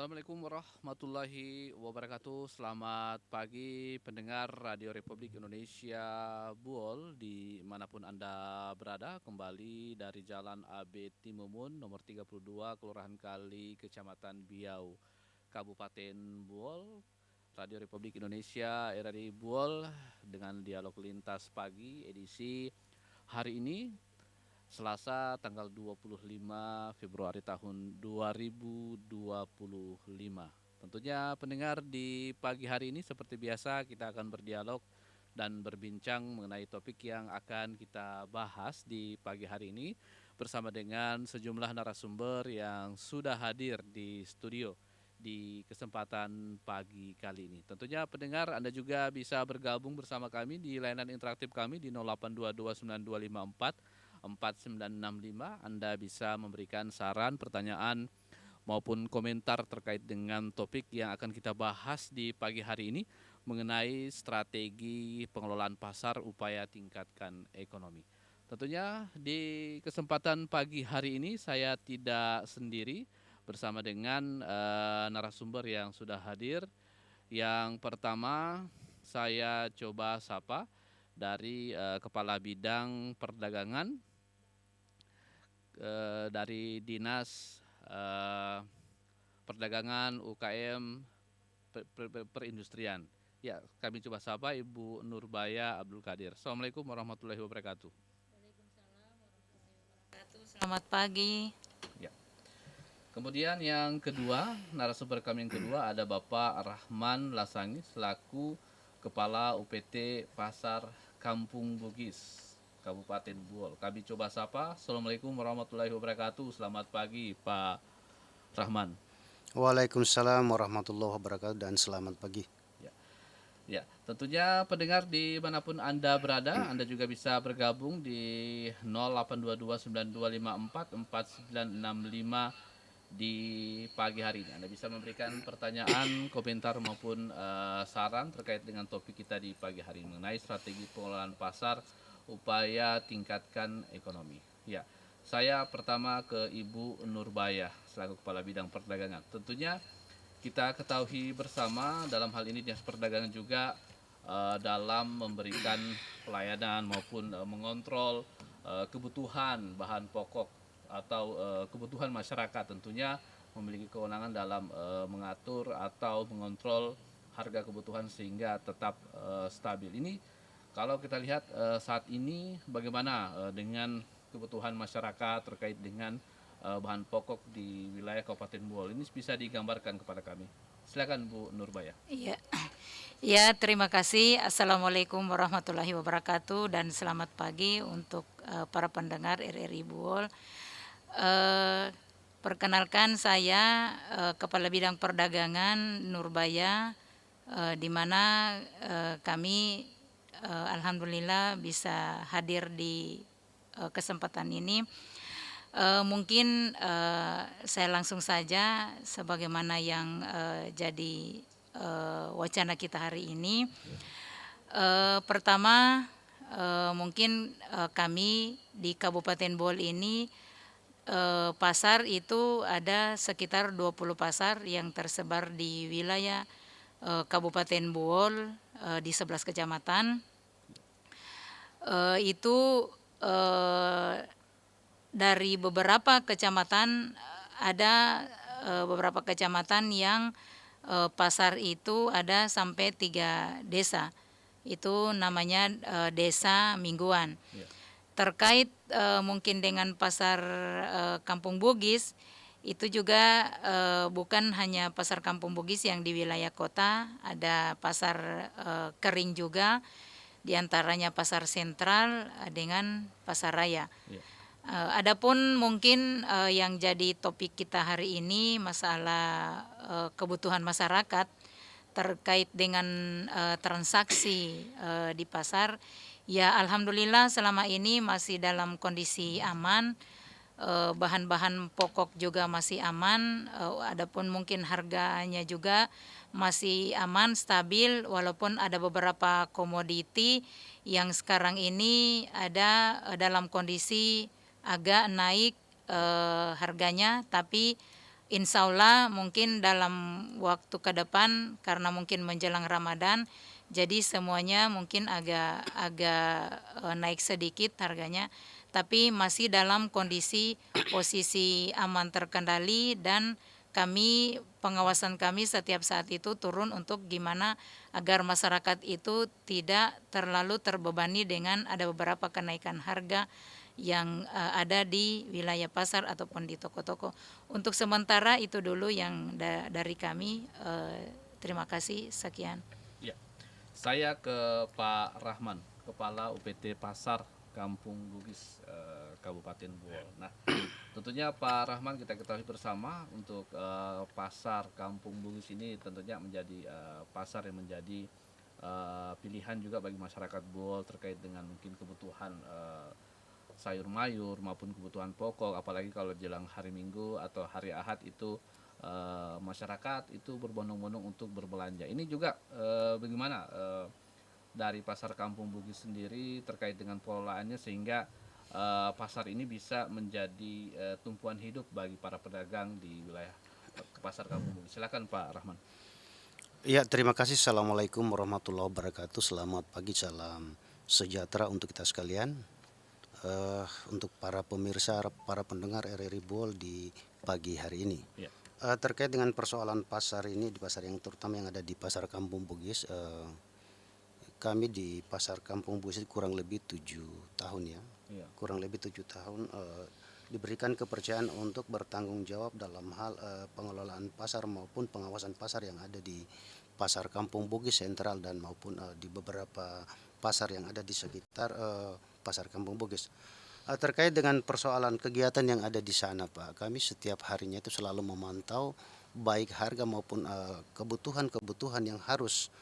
Assalamualaikum warahmatullahi wabarakatuh. Selamat pagi pendengar Radio Republik Indonesia Buol dimanapun Anda berada. Kembali dari Jalan AB Timumun nomor 32 Kelurahan Kali Kecamatan Biau Kabupaten Buol. Radio Republik Indonesia RRI Buol dengan dialog lintas pagi edisi hari ini Selasa tanggal 25 Februari tahun 2025. Tentunya pendengar di pagi hari ini seperti biasa kita akan berdialog dan berbincang mengenai topik yang akan kita bahas di pagi hari ini bersama dengan sejumlah narasumber yang sudah hadir di studio di kesempatan pagi kali ini. Tentunya pendengar Anda juga bisa bergabung bersama kami di layanan interaktif kami di 08229254 4965. Anda bisa memberikan saran, pertanyaan maupun komentar terkait dengan topik yang akan kita bahas di pagi hari ini mengenai strategi pengelolaan pasar upaya tingkatkan ekonomi. Tentunya di kesempatan pagi hari ini saya tidak sendiri bersama dengan narasumber yang sudah hadir. Yang pertama saya coba sapa dari Kepala Bidang Perdagangan dari Dinas Perdagangan UKM Perindustrian. Ya, kami coba sapa Ibu Nurbaya Abdul Qadir. Assalamualaikum warahmatullahi wabarakatuh. Waalaikumsalam warahmatullahi wabarakatuh. Selamat pagi. Ya. Kemudian yang kedua, narasumber kami yang kedua ada Bapak Rahman Lasangi selaku Kepala UPT Pasar Kampung Bugis, Kabupaten Buol. Kami coba sapa. Assalamualaikum warahmatullahi wabarakatuh. Selamat pagi Pak Rahman. Waalaikumsalam warahmatullahi wabarakatuh dan selamat pagi. Ya, ya, tentunya pendengar dimanapun Anda berada, Anda juga bisa bergabung di 082292544965 di pagi hari ini. Anda bisa memberikan pertanyaan, komentar maupun saran terkait dengan topik kita di pagi hari ini mengenai strategi pengelolaan pasar upaya tingkatkan ekonomi. Ya, saya pertama ke Ibu Nurbaya selaku Kepala Bidang Perdagangan. Tentunya kita ketahui bersama dalam hal ini Dinas Perdagangan juga dalam memberikan pelayanan maupun mengontrol kebutuhan bahan pokok atau kebutuhan masyarakat, tentunya memiliki kewenangan dalam mengatur atau mengontrol harga kebutuhan sehingga tetap stabil. Ini kalau kita lihat saat ini bagaimana dengan kebutuhan masyarakat terkait dengan bahan pokok di wilayah Kabupaten Buol, ini bisa digambarkan kepada kami. Silakan Bu Nurbaya. Iya. Ya, terima kasih. Assalamualaikum warahmatullahi wabarakatuh dan selamat pagi untuk para pendengar RRI Buol. Perkenalkan saya Kepala Bidang Perdagangan Nurbaya, di mana kami alhamdulillah bisa hadir di kesempatan ini. Mungkin saya langsung saja sebagaimana yang jadi wacana kita hari ini. Pertama, mungkin kami di Kabupaten Bol ini pasar itu ada sekitar 20 pasar yang tersebar di wilayah Kabupaten Bol di 11 kecamatan. Itu dari beberapa kecamatan ada beberapa kecamatan yang pasar itu ada sampai 3 desa. Itu namanya desa mingguan. Ya. Terkait mungkin dengan pasar Kampung Bugis, itu juga bukan hanya pasar Kampung Bugis yang di wilayah kota, ada pasar kering juga, diantaranya pasar sentral dengan pasar raya. Ya. Adapun mungkin yang jadi topik kita hari ini masalah kebutuhan masyarakat terkait dengan transaksi di pasar. Ya, alhamdulillah selama ini masih dalam kondisi aman. Bahan-bahan pokok juga masih aman. Adapun mungkin harganya juga masih aman, stabil, walaupun ada beberapa komoditi yang sekarang ini ada dalam kondisi agak naik harganya, tapi insya Allah mungkin dalam waktu ke depan karena mungkin menjelang Ramadan, jadi semuanya mungkin agak naik sedikit harganya, tapi masih dalam kondisi posisi aman terkendali, dan pengawasan kami setiap saat itu turun untuk gimana agar masyarakat itu tidak terlalu terbebani dengan ada beberapa kenaikan harga yang ada di wilayah pasar ataupun di toko-toko. Untuk sementara itu dulu yang dari kami. Terima kasih, sekian. Ya, saya ke Pak Rahman, Kepala UPT Pasar Kampung Bugis, Kabupaten Buol. Nah, tentunya Pak Rahman, kita ketahui bersama untuk pasar Kampung Bugis ini tentunya menjadi pasar yang menjadi pilihan juga bagi masyarakat Buol terkait dengan mungkin kebutuhan sayur mayur maupun kebutuhan pokok, apalagi kalau jelang hari Minggu atau hari Ahad itu masyarakat itu berbondong-bondong untuk berbelanja. Ini juga bagaimana dari pasar Kampung Bugis sendiri terkait dengan pengelolaannya sehingga pasar ini bisa menjadi tumpuan hidup bagi para pedagang di wilayah pasar Kampung Bugis. Silakan Pak Rahman. Ya, terima kasih. Assalamualaikum warahmatullahi wabarakatuh. Selamat pagi, salam sejahtera untuk kita sekalian. Untuk para pemirsa, para pendengar RRI Buol di pagi hari ini. Ya. Terkait dengan persoalan pasar ini, di pasar yang terutama yang ada di pasar Kampung Bugis, kami di pasar Kampung Bugis kurang lebih 7 tahun ya. Kurang lebih 7 tahun diberikan kepercayaan untuk bertanggung jawab dalam hal pengelolaan pasar maupun pengawasan pasar yang ada di pasar Kampung Bugis sentral dan maupun di beberapa pasar yang ada di sekitar pasar Kampung Bugis. Terkait dengan persoalan kegiatan yang ada di sana, Pak, kami setiap harinya itu selalu memantau baik harga maupun kebutuhan-kebutuhan yang harus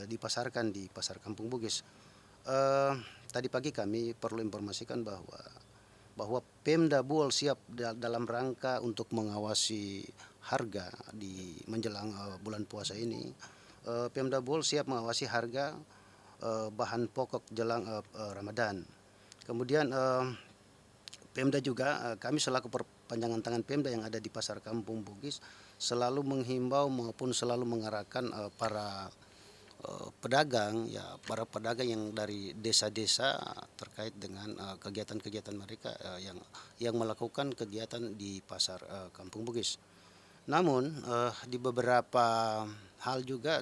dipasarkan di pasar Kampung Bugis. Tadi pagi kami perlu informasikan bahwa Pemda Buol siap dalam rangka untuk mengawasi harga di menjelang bulan puasa ini. Pemda Buol siap mengawasi harga bahan pokok jelang Ramadan. Kemudian Pemda juga, kami selaku perpanjangan tangan Pemda yang ada di pasar Kampung Bugis selalu menghimbau maupun selalu mengarahkan para pedagang yang dari desa-desa terkait dengan kegiatan-kegiatan mereka yang melakukan kegiatan di pasar Kampung Bugis. Namun di beberapa hal juga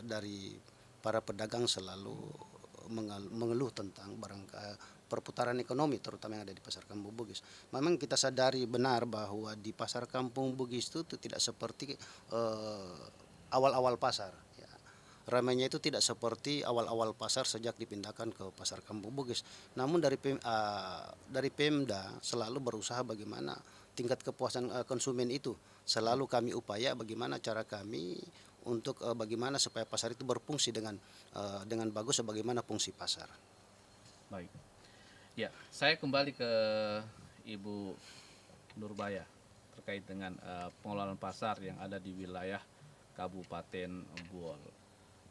dari para pedagang selalu mengeluh tentang perputaran ekonomi terutama yang ada di pasar Kampung Bugis. Memang kita sadari benar bahwa di pasar Kampung Bugis itu tidak seperti awal-awal pasar. Ya. Ramainya itu tidak seperti awal-awal pasar sejak dipindahkan ke pasar Kampung Bugis. Namun dari Pemda selalu berusaha bagaimana tingkat kepuasan konsumen itu. Selalu kami upaya bagaimana cara kami untuk bagaimana supaya pasar itu berfungsi dengan bagus sebagaimana fungsi pasar. Baik. Ya, saya kembali ke Ibu Nurbaya terkait dengan pengelolaan pasar yang ada di wilayah Kabupaten Buol.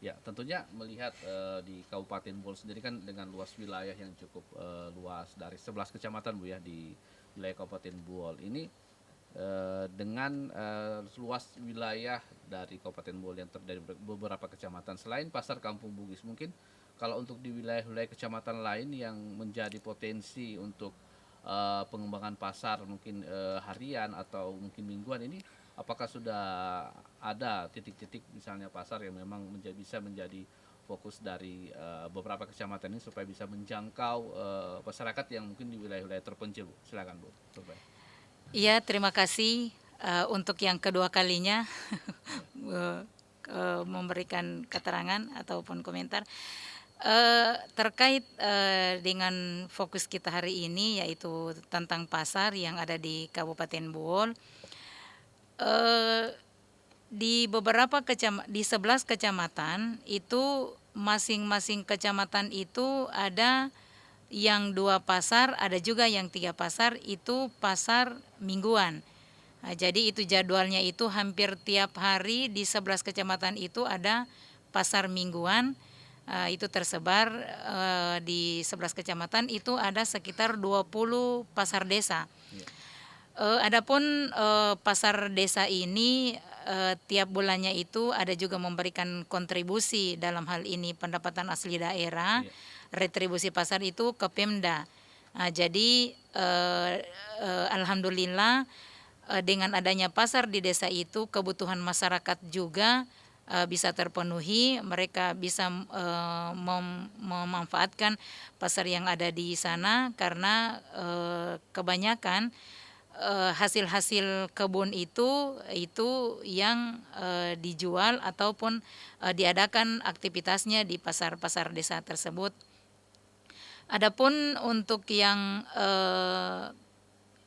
Ya, tentunya melihat di Kabupaten Buol sendiri kan dengan luas wilayah yang cukup luas dari 11 kecamatan Bu ya di wilayah Kabupaten Buol. Ini dengan luas wilayah dari Kabupaten Buol yang terdiri dari beberapa kecamatan selain pasar Kampung Bugis, mungkin kalau untuk di wilayah-wilayah kecamatan lain yang menjadi potensi untuk pengembangan pasar mungkin harian atau mungkin mingguan ini, apakah sudah ada titik-titik misalnya pasar yang memang bisa menjadi fokus dari beberapa kecamatan ini supaya bisa menjangkau masyarakat yang mungkin di wilayah-wilayah terpencil, Bu? Silakan Bu. Iya, terima kasih untuk yang kedua kalinya memberikan keterangan ataupun komentar terkait dengan fokus kita hari ini, yaitu tentang pasar yang ada di Kabupaten Buol. Di 11 kecamatan itu masing-masing kecamatan itu ada yang 2 pasar, ada juga yang 3 pasar, itu pasar mingguan. Nah, jadi itu jadwalnya itu hampir tiap hari di 11 kecamatan itu ada pasar mingguan. Itu tersebar di 11 kecamatan, itu ada sekitar 20 pasar desa. Adapun pasar desa ini tiap bulannya itu ada juga memberikan kontribusi dalam hal ini pendapatan asli daerah, retribusi pasar itu ke Pemda. Jadi alhamdulillah dengan adanya pasar di desa itu kebutuhan masyarakat juga bisa terpenuhi, mereka bisa memanfaatkan pasar yang ada di sana karena kebanyakan hasil-hasil kebun itu yang dijual ataupun diadakan aktivitasnya di pasar-pasar desa tersebut. Adapun untuk yang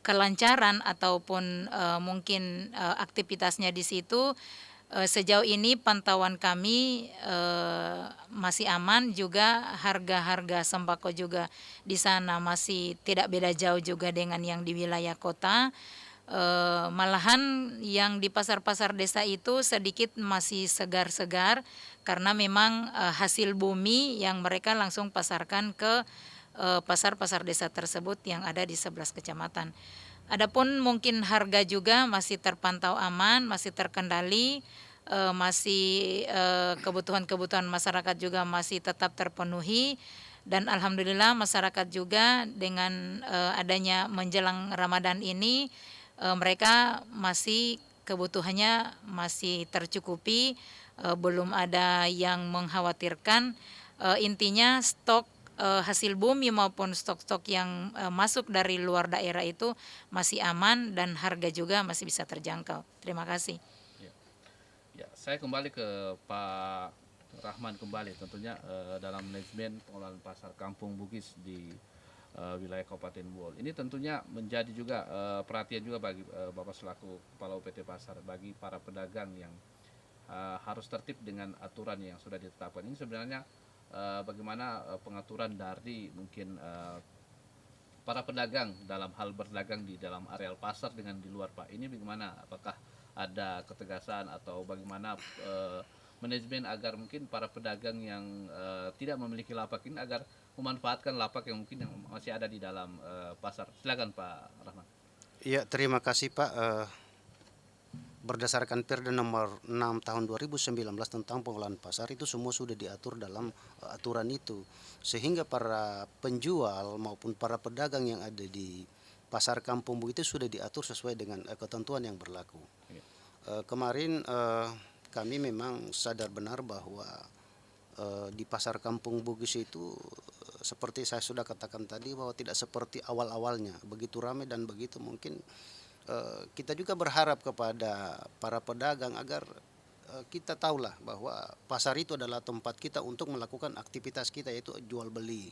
kelancaran ataupun mungkin aktivitasnya di situ, sejauh ini pantauan kami masih aman, juga harga-harga sembako juga di sana masih tidak beda jauh juga dengan yang di wilayah kota. Malahan yang di pasar-pasar desa itu sedikit masih segar-segar karena memang hasil bumi yang mereka langsung pasarkan ke pasar-pasar desa tersebut yang ada di 11 kecamatan. Adapun mungkin harga juga masih terpantau aman, masih terkendali, masih kebutuhan-kebutuhan masyarakat juga masih tetap terpenuhi, dan alhamdulillah masyarakat juga dengan adanya menjelang Ramadan ini mereka masih kebutuhannya masih tercukupi, belum ada yang mengkhawatirkan. Intinya stok hasil bumi maupun stok-stok yang masuk dari luar daerah itu masih aman dan harga juga masih bisa terjangkau. Terima kasih. Ya, saya kembali ke Pak Rahman kembali, tentunya dalam manajemen pengelolaan pasar Kampung Bugis di wilayah Kabupaten Bool. Ini tentunya menjadi juga perhatian juga bagi Bapak selaku Kepala UPT Pasar, bagi para pedagang yang harus tertib dengan aturan yang sudah ditetapkan. Ini sebenarnya bagaimana pengaturan dari mungkin para pedagang dalam hal berdagang di dalam areal pasar dengan di luar, Pak. Ini bagaimana? Apakah ada ketegasan atau bagaimana manajemen agar mungkin para pedagang yang tidak memiliki lapak ini agar memanfaatkan lapak yang mungkin yang masih ada di dalam pasar? Silakan Pak Rahman. Iya, terima kasih Pak. Berdasarkan Perda nomor 6 tahun 2019 tentang pengelolaan pasar, itu semua sudah diatur dalam aturan itu, sehingga para penjual maupun para pedagang yang ada di pasar Kampung Bugis itu sudah diatur sesuai dengan ketentuan yang berlaku. Kemarin kami memang sadar benar bahwa di pasar Kampung Bugis itu seperti saya sudah katakan tadi, bahwa tidak seperti awal-awalnya begitu ramai, dan begitu mungkin kita juga berharap kepada para pedagang agar kita tahulah bahwa pasar itu adalah tempat kita untuk melakukan aktivitas kita, yaitu jual beli.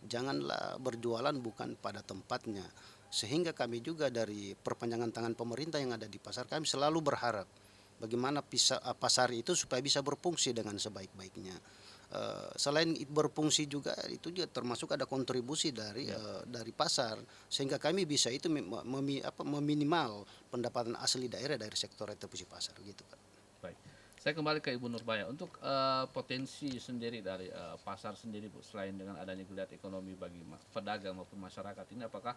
Janganlah berjualan bukan pada tempatnya. Sehingga kami juga dari perpanjangan tangan pemerintah yang ada di pasar, kami selalu berharap bagaimana pasar itu supaya bisa berfungsi dengan sebaik-baiknya. Selain berfungsi juga, itu juga termasuk ada kontribusi dari pasar, sehingga kami bisa itu meminimal pendapatan asli daerah dari sektor retribusi pasar gitu, Pak. Baik, saya kembali ke Ibu Nurbaya untuk potensi sendiri dari pasar sendiri, Bu, selain dengan adanya geliat ekonomi bagi pedagang maupun masyarakat ini, apakah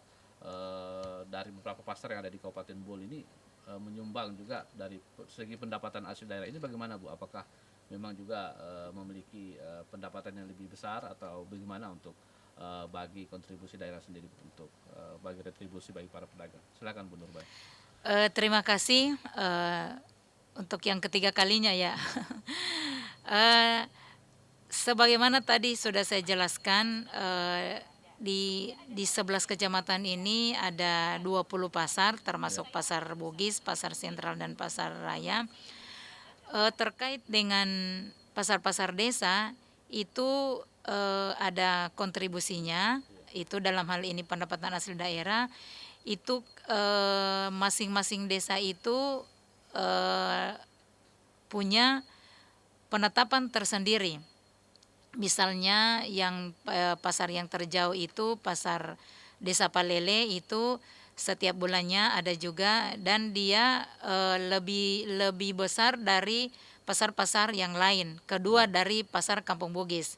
dari beberapa pasar yang ada di Kabupaten Bool ini menyumbang juga dari segi pendapatan asli daerah ini bagaimana, Bu? Apakah memang juga memiliki pendapatan yang lebih besar atau bagaimana untuk bagi kontribusi daerah sendiri untuk bagi retribusi bagi para pedagang? Silakan Bu Nurbaya. Terima kasih untuk yang ketiga kalinya ya. Sebagaimana tadi sudah saya jelaskan, di 11 kecamatan ini ada 20 pasar, termasuk pasar Bugis, pasar sentral, dan pasar raya. Terkait dengan pasar-pasar desa itu ada kontribusinya, itu dalam hal ini pendapatan asli daerah itu masing-masing desa itu punya penetapan tersendiri. Misalnya yang pasar yang terjauh itu pasar Desa Palele itu setiap bulannya ada juga, dan dia lebih besar dari pasar-pasar yang lain, kedua dari pasar Kampung Bugis.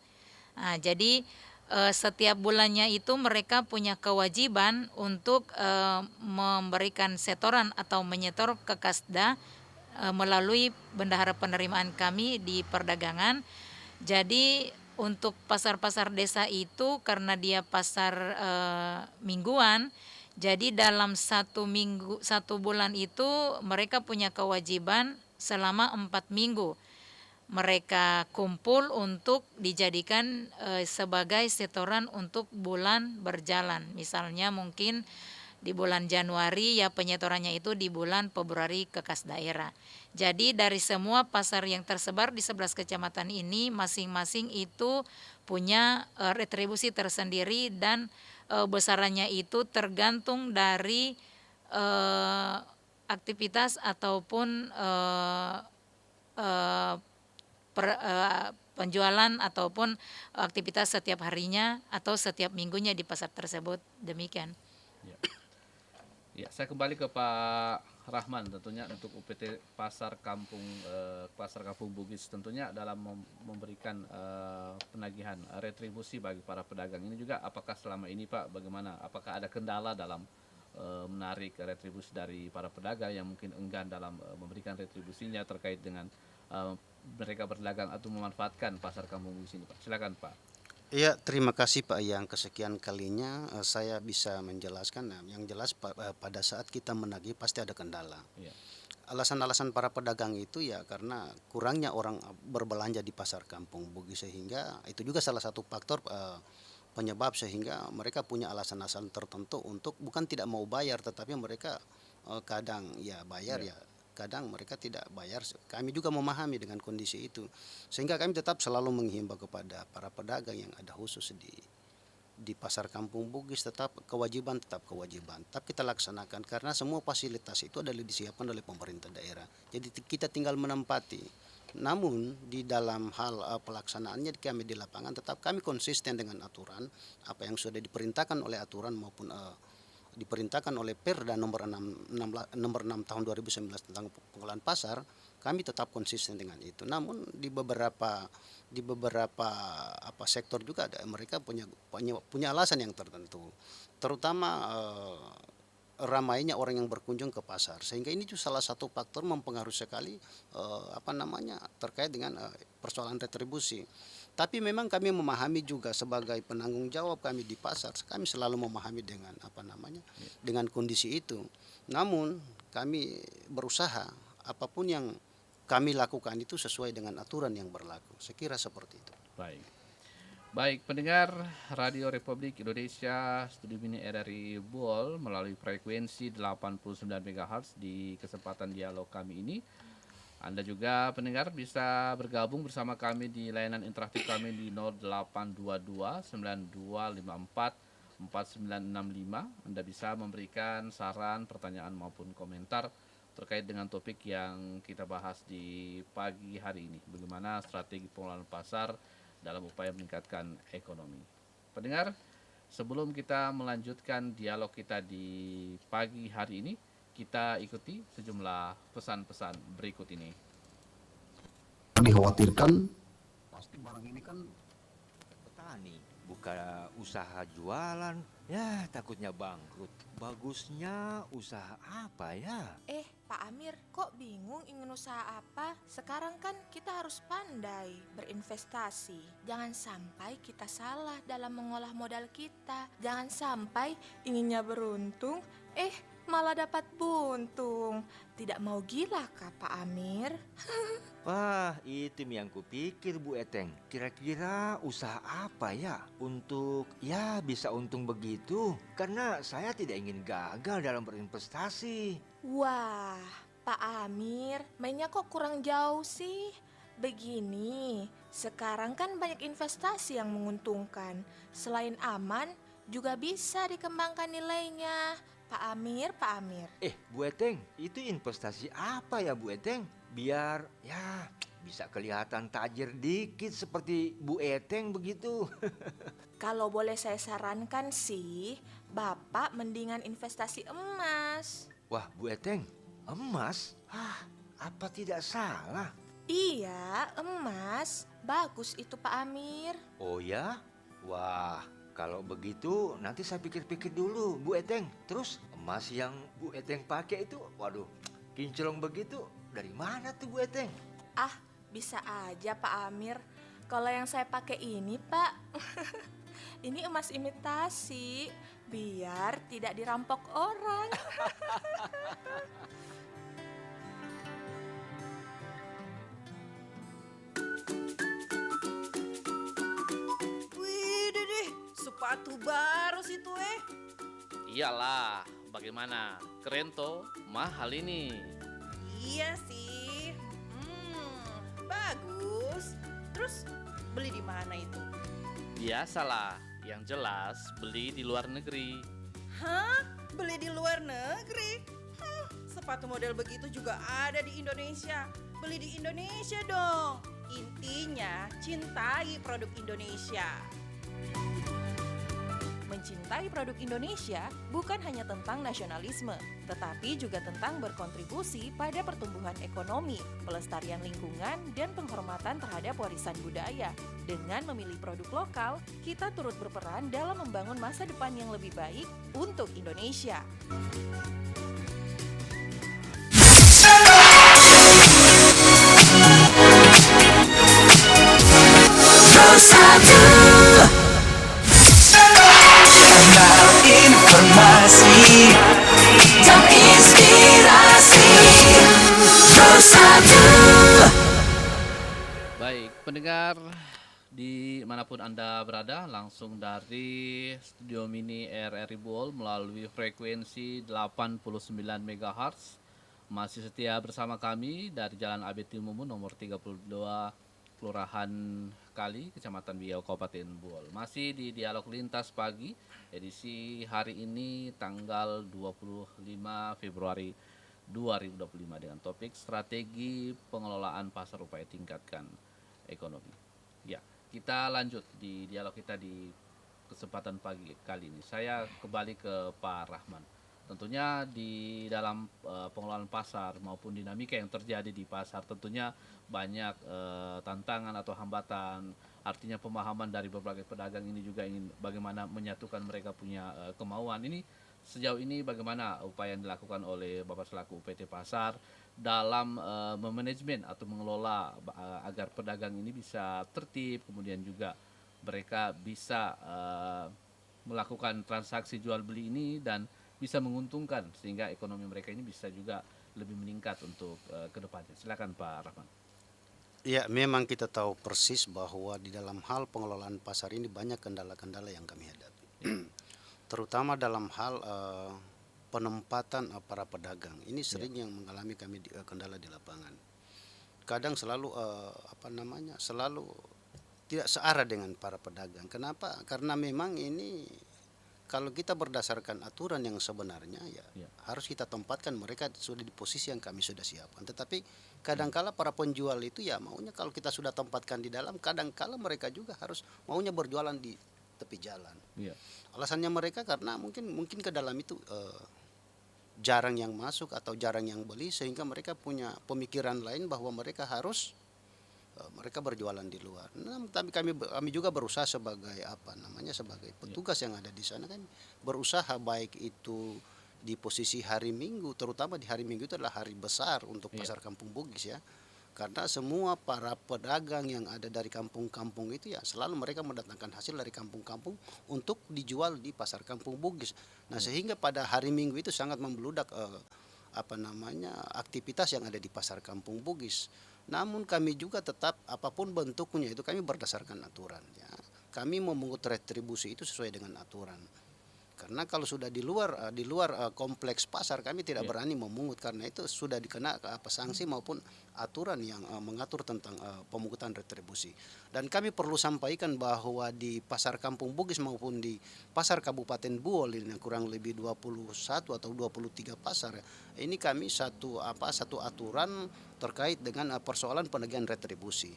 Nah, jadi setiap bulannya itu mereka punya kewajiban untuk memberikan setoran atau menyetor ke Kasda melalui bendahara penerimaan kami di perdagangan. Jadi untuk pasar-pasar desa itu karena dia pasar mingguan, jadi dalam 1 bulan itu mereka punya kewajiban selama 4 minggu mereka kumpul untuk dijadikan sebagai setoran untuk bulan berjalan. Misalnya mungkin di bulan Januari ya penyetorannya itu di bulan Februari ke kas daerah. Jadi dari semua pasar yang tersebar di 11 kecamatan ini masing-masing itu punya retribusi tersendiri dan besarannya itu tergantung dari aktivitas ataupun penjualan ataupun aktivitas setiap harinya atau setiap minggunya di pasar tersebut. Demikian. Ya. Ya, saya kembali ke Pak Rahman tentunya untuk UPT Pasar Kampung Bugis tentunya dalam memberikan penagihan retribusi bagi para pedagang ini juga, apakah selama ini Pak bagaimana, apakah ada kendala dalam menarik retribusi dari para pedagang yang mungkin enggan dalam memberikan retribusinya terkait dengan mereka berdagang atau memanfaatkan pasar Kampung Bugis ini Pak? Silakan Pak. Iya, terima kasih Pak. Yang kesekian kalinya saya bisa menjelaskan. Yang jelas pada saat kita menagih pasti ada kendala. Ya. Alasan-alasan para pedagang itu ya karena kurangnya orang berbelanja di pasar Kampung Bugis, sehingga itu juga salah satu faktor penyebab sehingga mereka punya alasan-alasan tertentu untuk bukan tidak mau bayar, tetapi mereka kadang ya bayar ya. Kadang mereka tidak bayar. Kami juga memahami dengan kondisi itu, sehingga kami tetap selalu menghimbau kepada para pedagang yang ada khusus di pasar Kampung Bugis, tetap kewajiban tetap kita laksanakan karena semua fasilitas itu adalah disiapkan oleh pemerintah daerah. Jadi kita tinggal menempati. Namun di dalam hal pelaksanaannya kami di lapangan tetap kami konsisten dengan aturan apa yang sudah diperintahkan oleh aturan maupun diperintahkan oleh Perda nomor 6 tahun 2019 tentang pengelolaan pasar. Kami tetap konsisten dengan itu. Namun di beberapa sektor juga ada mereka punya alasan yang tertentu, terutama ramainya orang yang berkunjung ke pasar, sehingga ini juga salah satu faktor mempengaruhi sekali terkait dengan persoalan retribusi. Tapi memang kami memahami juga sebagai penanggung jawab kami di pasar, kami selalu memahami dengan kondisi itu. Namun kami berusaha apapun yang kami lakukan itu sesuai dengan aturan yang berlaku. Sekira seperti itu. Baik, pendengar Radio Republik Indonesia, Studio Mini RRI Buol melalui frekuensi 89 MHz di kesempatan dialog kami ini. Anda juga pendengar bisa bergabung bersama kami di layanan interaktif kami di 0822 9254 4965. Anda bisa memberikan saran, pertanyaan maupun komentar terkait dengan topik yang kita bahas di pagi hari ini. Bagaimana strategi pengelolaan pasar dalam upaya meningkatkan ekonomi. Pendengar, sebelum kita melanjutkan dialog kita di pagi hari ini, kita ikuti sejumlah pesan-pesan berikut ini. Dikhawatirkan pasti barang ini kan petani buka usaha jualan, ya takutnya bangkrut. Bagusnya usaha apa ya? Pak Amir, kok bingung ingin usaha apa? Sekarang kan kita harus pandai berinvestasi. Jangan sampai kita salah dalam mengolah modal kita. Jangan sampai inginnya beruntung, malah dapat buntung. Tidak mau gila kah Pak Amir? Wah, itu yang kupikir Bu Eteng. Kira-kira usaha apa ya untuk ya bisa untung begitu? Karena saya tidak ingin gagal dalam berinvestasi. Wah, Pak Amir, mainnya kok kurang jauh sih? Begini, sekarang kan banyak investasi yang menguntungkan. Selain aman, juga bisa dikembangkan nilainya. Pak Amir. Bu Eteng, itu investasi apa ya Bu Eteng? Biar ya bisa kelihatan tajir dikit seperti Bu Eteng begitu. Kalau boleh saya sarankan sih, Bapak mendingan investasi emas. Wah, Bu Eteng, emas? Apa tidak salah? Iya, emas. Bagus itu Pak Amir. Oh ya? Wah, kalau begitu nanti saya pikir-pikir dulu, Bu Eteng. Terus emas yang Bu Eteng pakai itu, waduh, kinclong begitu. Dari mana tuh Bu Eteng? Ah, bisa aja Pak Amir. Kalau yang saya pakai ini, Pak, ini emas imitasi, biar tidak dirampok orang. Wih, deh, sepatu baru situ Iyalah, bagaimana? Keren toh, mahal ini. Iya sih. Bagus. Terus beli di mana itu? Biasalah, yang jelas beli di luar negeri. Hah? Beli di luar negeri? Sepatu model begitu juga ada di Indonesia. Beli di Indonesia dong. Intinya cintai produk Indonesia. Mencintai produk Indonesia bukan hanya tentang nasionalisme, tetapi juga tentang berkontribusi pada pertumbuhan ekonomi, pelestarian lingkungan, dan penghormatan terhadap warisan budaya. Dengan memilih produk lokal, kita turut berperan dalam membangun masa depan yang lebih baik untuk Indonesia. Kanal informasi dan inspirasi bersatu. Baik, pendengar dimanapun Anda berada, langsung dari Studio Mini RRI Buol melalui frekuensi 89 MHz. Masih setia bersama kami dari Jalan ABT Mumun nomor 32, Kelurahan Kali, Kecamatan Biau, Kabupaten Buol. Masih di Dialog Lintas Pagi, edisi hari ini tanggal 25 Februari 2025 dengan topik strategi pengelolaan pasar upaya tingkatkan ekonomi. Ya, kita lanjut di dialog kita di kesempatan pagi kali ini. Saya kembali ke Pak Rahman. Tentunya di dalam pengelolaan pasar maupun dinamika yang terjadi di pasar tentunya banyak tantangan atau hambatan. Artinya pemahaman dari berbagai pedagang ini juga ingin bagaimana menyatukan mereka punya kemauan. Ini sejauh ini bagaimana upaya yang dilakukan oleh Bapak selaku UPT Pasar dalam memanajemen atau mengelola agar pedagang ini bisa tertib, kemudian juga mereka bisa melakukan transaksi jual beli ini dan bisa menguntungkan sehingga ekonomi mereka ini bisa juga lebih meningkat untuk ke depannya. Silakan Pak Rahman. Ya, memang kita tahu persis bahwa di dalam hal pengelolaan pasar ini banyak kendala-kendala yang kami hadapi. Terutama dalam hal penempatan para pedagang. Ini sering yang mengalami kami kendala di lapangan. Kadang selalu selalu tidak searah dengan para pedagang. Kenapa? Karena memang ini kalau kita berdasarkan aturan yang sebenarnya harus kita tempatkan mereka sudah di posisi yang kami sudah siapkan. Tetapi kadangkala para penjual itu maunya kalau kita sudah tempatkan di dalam, kadangkala mereka juga harus maunya berjualan di tepi jalan. Alasannya mereka karena mungkin ke dalam itu jarang yang masuk atau jarang yang beli, sehingga mereka punya pemikiran lain bahwa mereka harus mereka berjualan di luar. Nah, tapi kami juga berusaha sebagai sebagai petugas yang ada di sana, kan berusaha baik itu di posisi hari Minggu, terutama di hari Minggu itu adalah hari besar untuk pasar Kampung Bugis ya. Karena semua para pedagang yang ada dari kampung-kampung itu selalu mereka mendatangkan hasil dari kampung-kampung untuk dijual di pasar Kampung Bugis. Nah, sehingga pada hari Minggu itu sangat membludak aktivitas yang ada di pasar Kampung Bugis. Namun kami juga tetap apapun bentuknya itu kami berdasarkan aturan ya. Kami memungut retribusi itu sesuai dengan aturan. Karena kalau sudah di luar kompleks pasar kami tidak berani memungut, karena itu sudah dikena sanksi maupun aturan yang mengatur tentang pemungutan retribusi. Dan kami perlu sampaikan bahwa di pasar Kampung Bugis maupun di pasar Kabupaten Buol ini kurang lebih 21 atau 23 pasar. Ini kami satu aturan terkait dengan persoalan penagihan retribusi.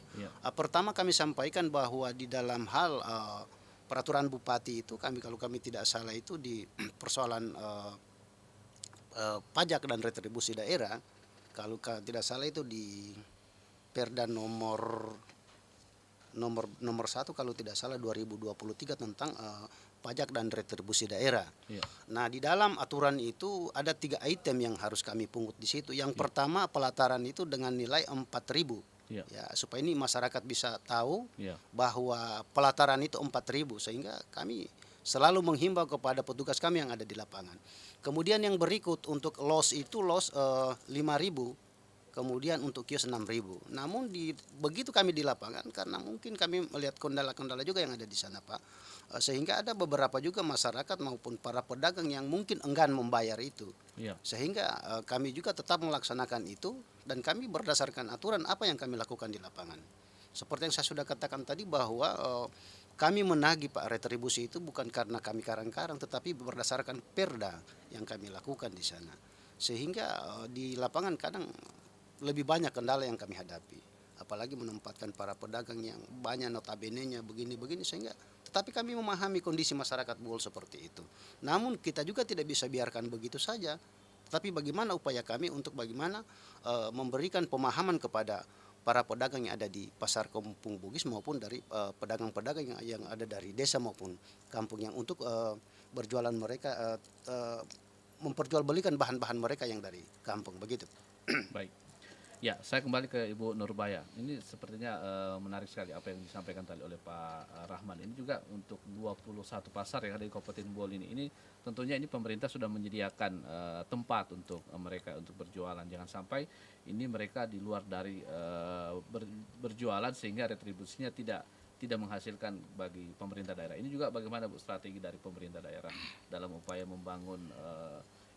Pertama kami sampaikan bahwa di dalam hal peraturan bupati itu kalau kami tidak salah itu di persoalan pajak dan retribusi daerah, kalau tidak salah itu di Perda nomor nomor 1 kalau tidak salah 2023 tentang pajak dan retribusi daerah. Iya. Nah, di dalam aturan itu ada 3 item yang harus kami pungut di situ. Yang pertama, pelataran itu dengan nilai 4.000. Iya. Ya, supaya ini masyarakat bisa tahu Iya. bahwa pelataran itu 4.000, sehingga kami selalu menghimbau kepada petugas kami yang ada di lapangan. Kemudian yang berikut untuk los itu 5.000. Kemudian untuk kios 6.000. Namun begitu kami di lapangan, karena mungkin kami melihat kendala-kendala juga yang ada di sana, Pak. Sehingga ada beberapa juga masyarakat maupun para pedagang yang mungkin enggan membayar itu. Iya. Sehingga kami juga tetap melaksanakan itu, dan kami berdasarkan aturan apa yang kami lakukan di lapangan. Seperti yang saya sudah katakan tadi bahwa kami menagih, Pak, retribusi itu bukan karena kami karang-karang, tetapi berdasarkan perda yang kami lakukan di sana. Sehingga di lapangan kadang lebih banyak kendala yang kami hadapi, apalagi menempatkan para pedagang yang banyak notabene-nya begini-begini, sehingga tetapi kami memahami kondisi masyarakat Bohol seperti itu. Namun kita juga tidak bisa biarkan begitu saja, tapi bagaimana upaya kami untuk bagaimana memberikan pemahaman kepada para pedagang yang ada di pasar Kampung Bugis maupun dari pedagang-pedagang yang ada dari desa maupun kampung yang untuk berjualan mereka memperjualbelikan bahan-bahan mereka yang dari kampung, begitu. Baik. Ya, saya kembali ke Ibu Nurbaya. Ini sepertinya menarik sekali apa yang disampaikan tadi oleh Pak Rahman. Ini juga untuk 21 pasar yang ada di Kabupaten Bohol ini. Ini tentunya ini pemerintah sudah menyediakan tempat untuk mereka untuk berjualan. Jangan sampai ini mereka di luar dari berjualan sehingga retribusinya tidak menghasilkan bagi pemerintah daerah. Ini juga bagaimana, Bu, strategi dari pemerintah daerah dalam upaya membangun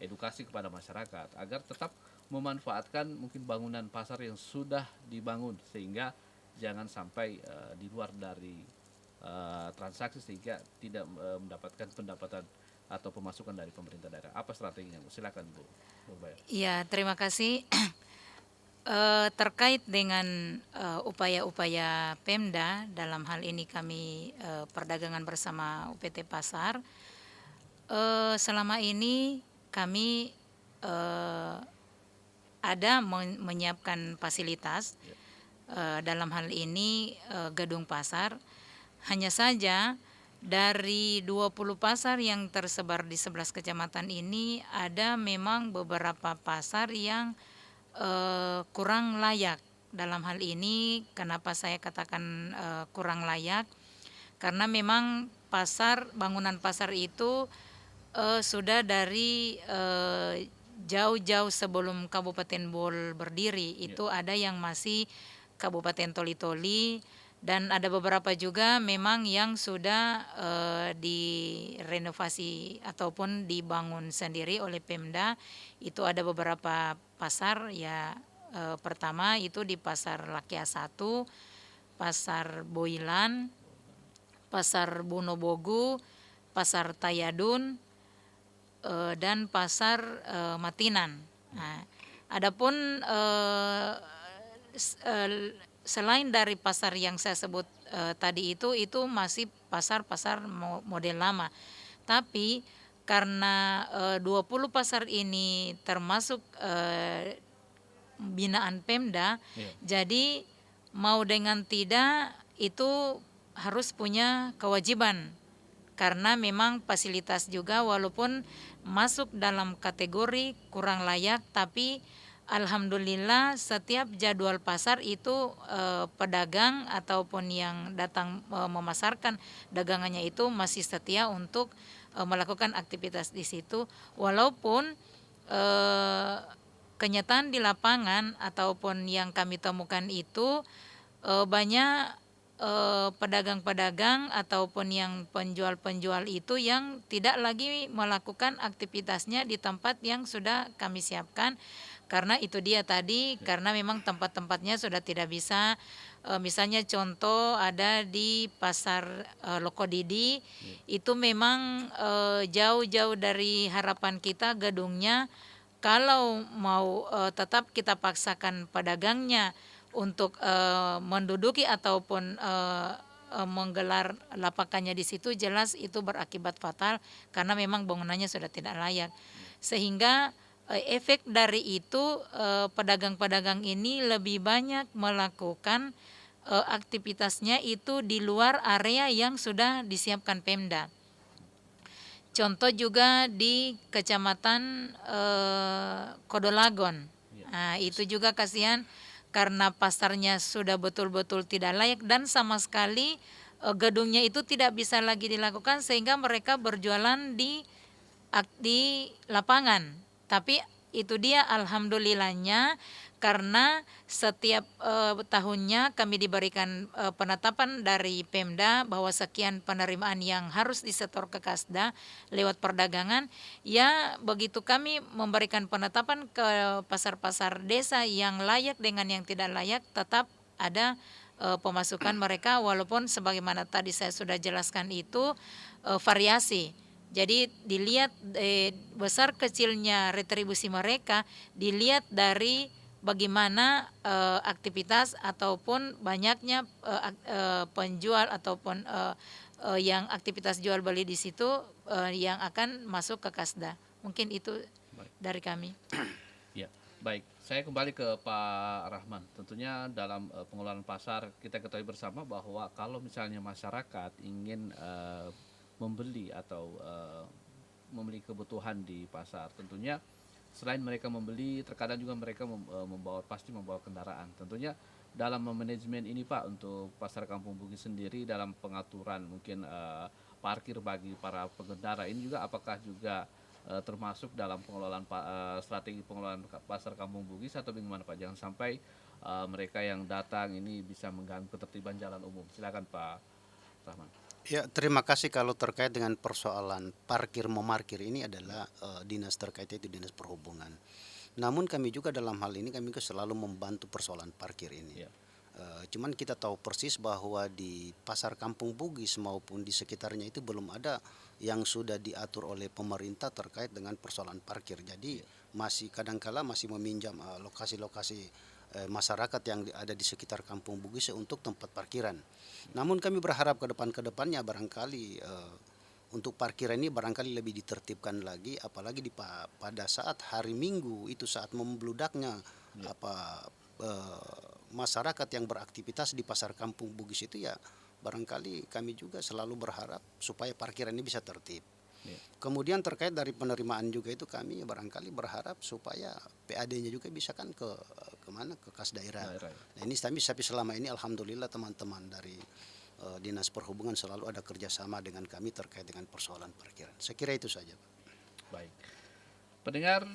edukasi kepada masyarakat agar tetap memanfaatkan mungkin bangunan pasar yang sudah dibangun, sehingga jangan sampai di luar dari transaksi sehingga tidak mendapatkan pendapatan atau pemasukan dari pemerintah daerah. Apa strateginya, Bu? Silakan, Bu Nurbaya. Ya, terima kasih. Terkait dengan upaya-upaya Pemda, dalam hal ini kami perdagangan bersama UPT Pasar, selama ini kami ada menyiapkan fasilitas, dalam hal ini gedung pasar. Hanya saja dari 20 pasar yang tersebar di 11 kecamatan ini, ada memang beberapa pasar yang kurang layak. Dalam hal ini kenapa saya katakan kurang layak, karena memang bangunan pasar itu sudah dari jauh-jauh sebelum Kabupaten Bohol berdiri. Itu ada yang masih Kabupaten Toli-Toli, dan ada beberapa juga memang yang sudah direnovasi ataupun dibangun sendiri oleh Pemda. Itu ada beberapa pasar, ya. Pertama itu di Pasar Lakia 1, Pasar Boilan, Pasar Bunobogu, Pasar Tayadun, dan Pasar Matinan. Nah, adapun selain dari pasar yang saya sebut tadi itu masih pasar-pasar model lama. Tapi karena 20 pasar ini termasuk binaan Pemda, jadi mau dengan tidak itu harus punya kewajiban, karena memang fasilitas juga walaupun masuk dalam kategori kurang layak, tapi alhamdulillah setiap jadwal pasar itu pedagang ataupun yang datang memasarkan dagangannya itu masih setia untuk melakukan aktivitas di situ, walaupun kenyataan di lapangan ataupun yang kami temukan itu banyak pedagang-pedagang ataupun yang penjual-penjual itu yang tidak lagi melakukan aktivitasnya di tempat yang sudah kami siapkan, karena itu dia tadi, karena memang tempat-tempatnya sudah tidak bisa. Misalnya contoh ada di Pasar Lokodidi, itu memang jauh-jauh dari harapan kita gedungnya. Kalau mau tetap kita paksakan pedagangnya untuk menduduki ataupun menggelar lapakannya di situ, jelas itu berakibat fatal karena memang bangunannya sudah tidak layak. Sehingga efek dari itu pedagang-pedagang ini lebih banyak melakukan aktivitasnya itu di luar area yang sudah disiapkan Pemda. Contoh juga di Kecamatan Kodolagon. Nah, itu juga kasihan karena pasarnya sudah betul-betul tidak layak dan sama sekali gedungnya itu tidak bisa lagi dilakukan sehingga mereka berjualan di lapangan. Tapi itu dia alhamdulillahnya karena setiap tahunnya kami diberikan penetapan dari Pemda bahwa sekian penerimaan yang harus disetor ke Kasda lewat perdagangan. Ya begitu kami memberikan penetapan ke pasar-pasar desa yang layak dengan yang tidak layak, tetap ada pemasukan mereka walaupun sebagaimana tadi saya sudah jelaskan itu variasi. Jadi dilihat besar kecilnya retribusi mereka dilihat dari bagaimana aktivitas ataupun banyaknya penjual ataupun yang aktivitas jual beli di situ yang akan masuk ke Kasda. Mungkin itu dari kami. Ya, baik. Saya kembali ke Pak Rahman. Tentunya dalam pengelolaan pasar kita ketahui bersama bahwa kalau misalnya masyarakat ingin membeli atau membeli kebutuhan di pasar, tentunya selain mereka membeli, terkadang juga mereka membawa kendaraan. Tentunya dalam manajemen ini Pak, untuk pasar Kampung Bugis sendiri dalam pengaturan mungkin parkir bagi para pengendara ini juga apakah juga termasuk dalam pengelolaan strategi pengelolaan pasar Kampung Bugis atau bagaimana Pak? Jangan sampai mereka yang datang ini bisa mengganggu ketertiban jalan umum. Silakan Pak Rahman. Ya, terima kasih. Kalau terkait dengan persoalan parkir memarkir ini adalah dinas terkait itu dinas perhubungan. Namun kami juga dalam hal ini kami juga selalu membantu persoalan parkir ini. Ya. Cuman kita tahu persis bahwa di pasar Kampung Bugis maupun di sekitarnya itu belum ada yang sudah diatur oleh pemerintah terkait dengan persoalan parkir. Jadi masih kadangkala masih meminjam lokasi-lokasi masyarakat yang ada di sekitar Kampung Bugis untuk tempat parkiran. Namun kami berharap ke depannya barangkali untuk parkiran ini barangkali lebih ditertibkan lagi, apalagi pada saat hari Minggu itu saat membludaknya masyarakat yang beraktivitas di pasar Kampung Bugis itu, ya barangkali kami juga selalu berharap supaya parkiran ini bisa tertib. Kemudian terkait dari penerimaan juga itu kami barangkali berharap supaya PAD-nya juga bisa kan ke kas daerah. Nah, ini tapi selama ini alhamdulillah teman-teman dari Dinas Perhubungan selalu ada kerjasama dengan kami terkait dengan persoalan parkiran. Saya kira itu saja, Pak. Baik. Pendengar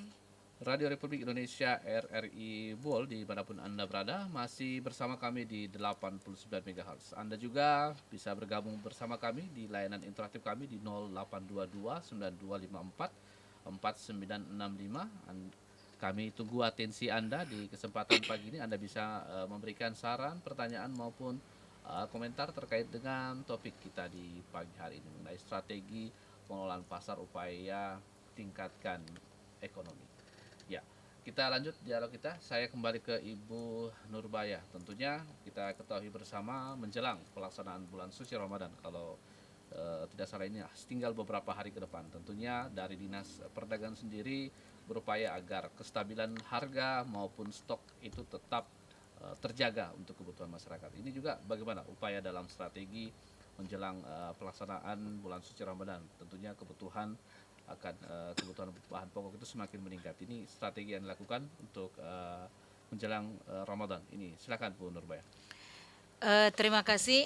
Radio Republik Indonesia RRI Bol dimanapun Anda berada, masih bersama kami di 89 MHz. Anda juga bisa bergabung bersama kami di layanan interaktif kami di 0822 9254 4965. Kami tunggu atensi Anda di kesempatan pagi ini. Anda bisa memberikan saran, pertanyaan maupun komentar terkait dengan topik kita di pagi hari ini mengenai strategi pengelolaan pasar upaya tingkatkan ekonomi. Ya, kita lanjut dialog kita. Saya kembali ke Ibu Nurbaya. Tentunya kita ketahui bersama menjelang pelaksanaan bulan suci Ramadan. Kalau tidak salah ini tinggal beberapa hari ke depan. Tentunya dari Dinas Perdagangan sendiri berupaya agar kestabilan harga maupun stok itu tetap terjaga untuk kebutuhan masyarakat. Ini juga bagaimana upaya dalam strategi menjelang pelaksanaan bulan suci Ramadan. Tentunya kebutuhan bahan pokok itu semakin meningkat. Ini strategi yang dilakukan untuk menjelang Ramadan. Ini silakan Bu Nurbaya. Terima kasih.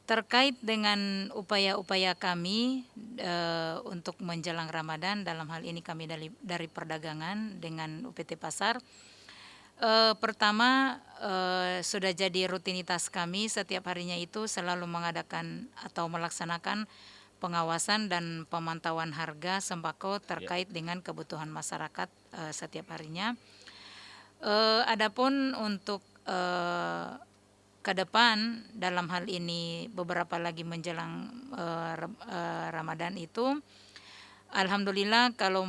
Terkait dengan upaya-upaya kami untuk menjelang Ramadan, dalam hal ini kami dari perdagangan dengan UPT Pasar. Pertama, sudah jadi rutinitas kami setiap harinya itu selalu mengadakan atau melaksanakan pengawasan dan pemantauan harga sembako terkait dengan kebutuhan masyarakat setiap harinya. Adapun untuk ke depan dalam hal ini beberapa lagi menjelang Ramadan itu, alhamdulillah kalau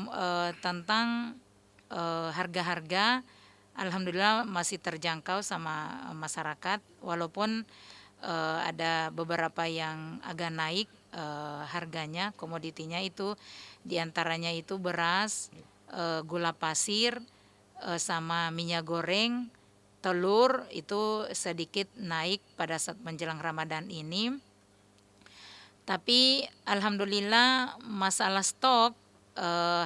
tentang harga-harga, alhamdulillah masih terjangkau sama masyarakat, walaupun ada beberapa yang agak naik harganya, komoditinya itu diantaranya itu beras, gula pasir, sama minyak goreng, telur itu sedikit naik pada saat menjelang Ramadan ini. Tapi alhamdulillah masalah stok,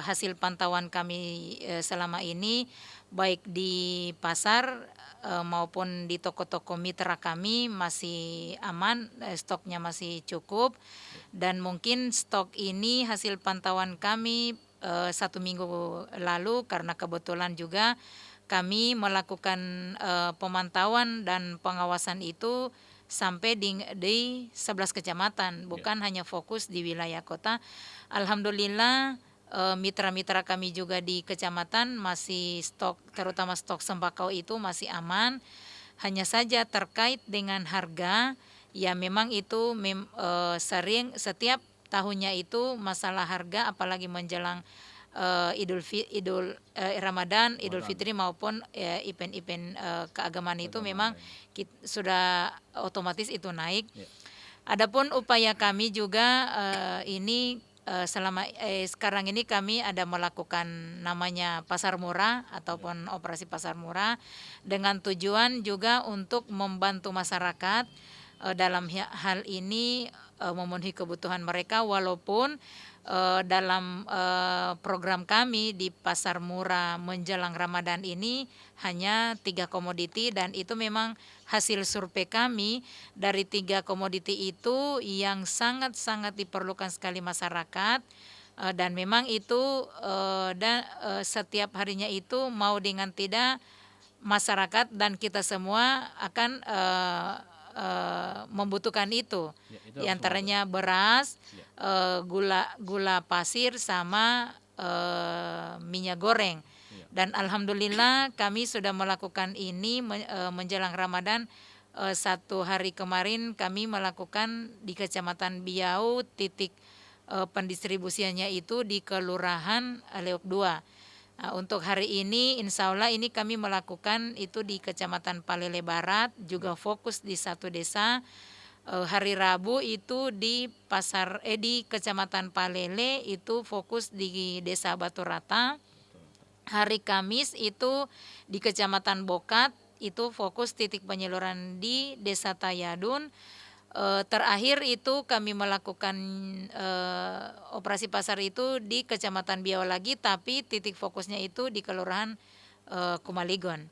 hasil pantauan kami selama ini baik di pasar maupun di toko-toko mitra kami masih aman, stoknya masih cukup, dan mungkin stok ini hasil pantauan kami 1 minggu lalu, karena kebetulan juga kami melakukan pemantauan dan pengawasan itu sampai di 11 kecamatan, bukan hanya fokus di wilayah kota. Alhamdulillah mitra-mitra kami juga di kecamatan masih stok, terutama stok sembako itu masih aman. Hanya saja terkait dengan harga, ya memang itu sering setiap tahunnya itu masalah harga, apalagi menjelang Ramadan, Idul Fitri maupun event-event keagamaan itu memang sudah otomatis itu naik. Adapun upaya kami juga ini selama sekarang ini kami ada melakukan namanya pasar murah ataupun operasi pasar murah dengan tujuan juga untuk membantu masyarakat dalam hal ini memenuhi kebutuhan mereka, walaupun dalam program kami di pasar murah menjelang Ramadan ini hanya 3 komoditi, dan itu memang hasil survei kami dari 3 komoditi itu yang sangat-sangat diperlukan sekali masyarakat, dan memang itu setiap harinya itu mau dengan tidak masyarakat dan kita semua akan membutuhkan itu. Di antaranya beras, gula pasir sama minyak goreng. Dan alhamdulillah kami sudah melakukan ini menjelang Ramadan. 1 hari kemarin kami melakukan di Kecamatan Biau, titik pendistribusiannya itu di Kelurahan Leok 2. Untuk hari ini insya Allah ini kami melakukan itu di Kecamatan Palele Barat, juga fokus di 1 desa. Hari Rabu itu di di Kecamatan Palele itu fokus di Desa Batu Rata. Hari Kamis itu di Kecamatan Bokat itu fokus titik penyaluran di Desa Tayadun. Terakhir itu kami melakukan operasi pasar itu di Kecamatan Biau lagi, tapi titik fokusnya itu di Kelurahan Kumaligon.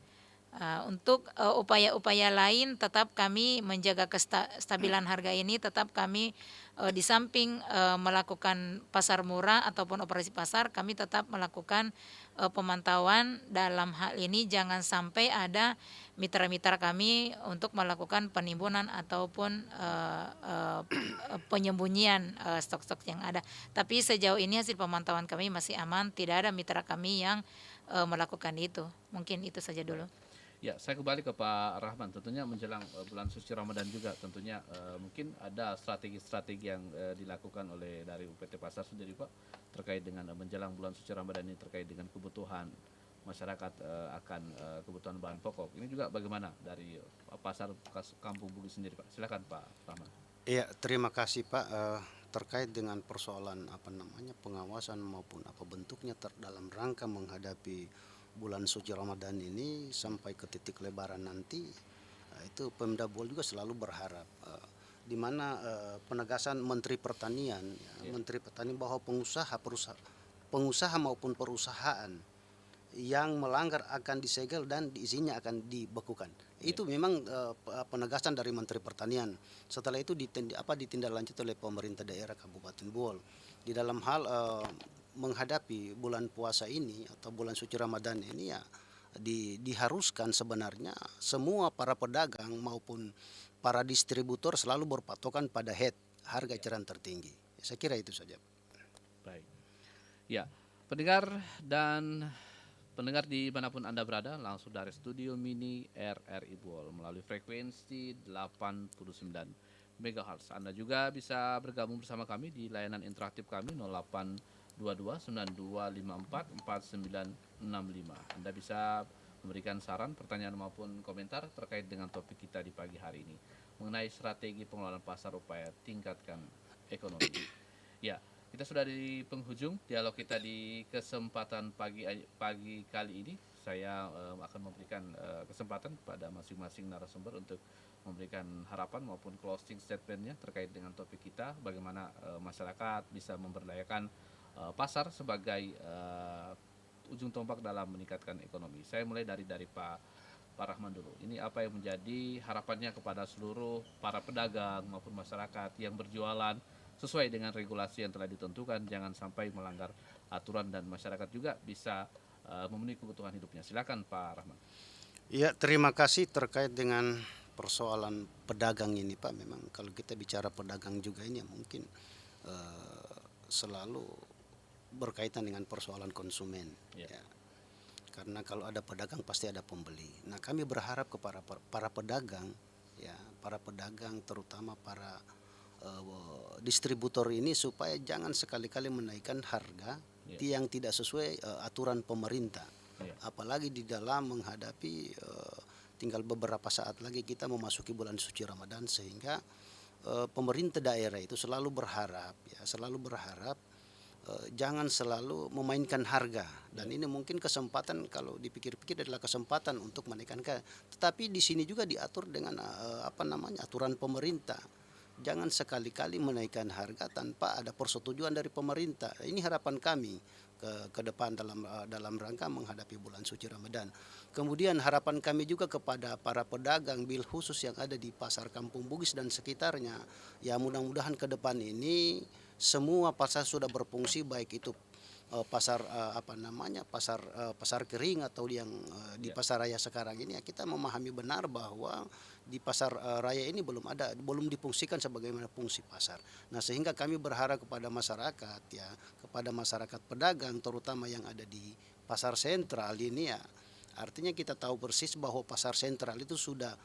Untuk upaya-upaya lain tetap kami menjaga kestabilan harga ini, tetap kami di samping melakukan pasar murah ataupun operasi pasar, kami tetap melakukan pemantauan. Dalam hal ini jangan sampai ada mitra-mitra kami untuk melakukan penimbunan ataupun penyembunyian stok-stok yang ada. Tapi sejauh ini hasil pemantauan kami masih aman, tidak ada mitra kami yang melakukan itu. Mungkin itu saja dulu. Ya, saya kembali ke Pak Rahman. Tentunya menjelang bulan suci Ramadan juga, tentunya mungkin ada strategi-strategi yang dilakukan oleh dari UPT Pasar sendiri, Pak, terkait dengan menjelang bulan suci Ramadan ini, terkait dengan kebutuhan masyarakat akan kebutuhan bahan pokok. Ini juga bagaimana dari pasar Kampung Bugis sendiri, Pak? Silakan Pak Rahman. Iya, terima kasih Pak. Terkait dengan persoalan pengawasan maupun apa bentuknya dalam rangka menghadapi bulan suci Ramadan ini sampai ke titik Lebaran nanti, itu Pemda Bol juga selalu berharap di mana penegasan Menteri Pertanian, Menteri Pertanian bahwa pengusaha maupun perusahaan yang melanggar akan disegel dan izinnya akan dibekukan. Itu memang penegasan dari Menteri Pertanian. Setelah itu ditindaklanjuti oleh pemerintah daerah Kabupaten Bol di dalam hal menghadapi bulan puasa ini atau bulan suci Ramadan ini, ya diharuskan sebenarnya semua para pedagang maupun para distributor selalu berpatokan pada harga eceran tertinggi. Saya kira itu saja. Baik. Ya, pendengar dimanapun Anda berada, langsung dari studio mini RRI Bol melalui frekuensi 89 MHz. Anda juga bisa bergabung bersama kami di layanan interaktif kami 082292544965. Anda bisa memberikan saran, pertanyaan maupun komentar terkait dengan topik kita di pagi hari ini mengenai strategi pengelolaan pasar upaya tingkatkan ekonomi. Ya, kita sudah di penghujung dialog kita di kesempatan pagi kali ini. saya akan memberikan kesempatan kepada masing-masing narasumber untuk memberikan harapan maupun closing statement-nya terkait dengan topik kita, bagaimana masyarakat bisa memberdayakan pasar sebagai ujung tombak dalam meningkatkan ekonomi. Saya mulai dari Pak Rahman dulu. Ini apa yang menjadi harapannya kepada seluruh para pedagang maupun masyarakat yang berjualan sesuai dengan regulasi yang telah ditentukan, jangan sampai melanggar aturan dan masyarakat juga bisa memenuhi kebutuhan hidupnya. Silakan Pak Rahman. Ya, terima kasih terkait dengan persoalan pedagang ini Pak. Memang kalau kita bicara pedagang juga ini ya mungkin selalu berkaitan dengan persoalan konsumen. Ya. Karena kalau ada pedagang pasti ada pembeli. Nah, kami berharap kepada para pedagang, ya, para pedagang terutama para distributor ini supaya jangan sekali-kali menaikkan harga yang tidak sesuai aturan pemerintah. Apalagi di dalam menghadapi tinggal beberapa saat lagi kita memasuki bulan suci Ramadan, sehingga pemerintah daerah itu selalu berharap jangan selalu memainkan harga, dan ini mungkin kesempatan kalau dipikir-pikir adalah kesempatan untuk menaikkan harga. Tetapi di sini juga diatur dengan aturan pemerintah. Jangan sekali-kali menaikkan harga tanpa ada persetujuan dari pemerintah. Ini harapan kami ke depan dalam rangka menghadapi bulan suci Ramadan. Kemudian harapan kami juga kepada para pedagang bil khusus yang ada di pasar Kampung Bugis dan sekitarnya. Ya, mudah-mudahan ke depan ini semua pasar sudah berfungsi, baik itu pasar pasar kering atau yang di pasar raya sekarang ini. Ya, kita memahami benar bahwa di pasar raya ini belum difungsikan sebagaimana fungsi pasar. Nah, sehingga kami berharap kepada masyarakat, ya, kepada masyarakat pedagang terutama yang ada di pasar sentral ini, ya, artinya kita tahu persis bahwa pasar sentral itu sudah